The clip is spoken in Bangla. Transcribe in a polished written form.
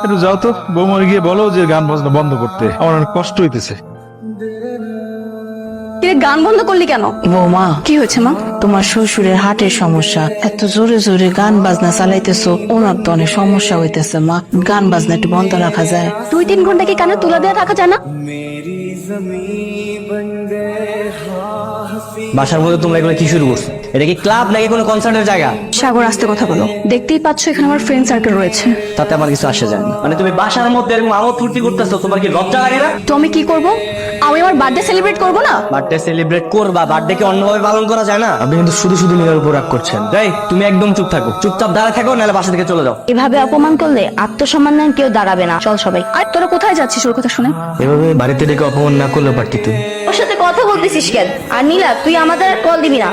একটু যাও তো, বৌমার গিয়ে বলো যে গান বাজনা বন্ধ করতে, আমার অনেক কষ্ট হইতেছে। কিরে গান বন্ধ করলি কেন? বৌমা, কি হয়েছে মা? তোমার শ্বশুরের হার্টের সমস্যা, এত জোরে জোরে গান বাজনা চালাইতেছো, ওনার তো অনেক সমস্যা হইতেছে মা। গান বাজনা একটু বন্ধ রাখা যায়? 2-3 ঘন্টা কি কানে তুলা দিয়ে রাখা যায় না? বাসার মধ্যে তোমরা এগুলো কি শুরু করছো? এটা কি ক্লাব নাকি কোনো কনসার্টের জায়গা? সাগর, আস্তে কথা বলো। দেখতেই পাচ্ছ এখানে আমার ফ্রেন্ড সার্কেল রয়েছে। তাতে আমার কিছু আসে যায় না। মানে তুমি বাসার মধ্যে এরকম আমোদ ফুর্তি করতেছো, তোমার কি লজ্জা লাগে না? তো আমি কি করব? আমি আমার বার্থডে সেলিব্রেট করব না? বার্থডে সেলিব্রেট করবা, বার্থডে কি অন্যভাবে পালন করা যায় না? আপনি কিন্তু শুধু শুধু নিজের উপর রাগ করছেন। এই তুমি একদম চুপ থাকো, চুপচাপ দাঁড়া থাকো, নাহলে বাসা থেকে চলে যাও। এভাবে অপমান করলে আত্মসম্মান নিয়ে কেউ দাঁড়াবে না। চল সবাই। আর তোরা কোথায় যাচ্ছিস ওর কথা শুনে? এভাবে বাড়িতে ডেকে অপমান না করলে পারতি তুমি। ওর সাথে কথা বলতেছিস কেন? আর নীলা, তুই আমাদের কল দিবি না।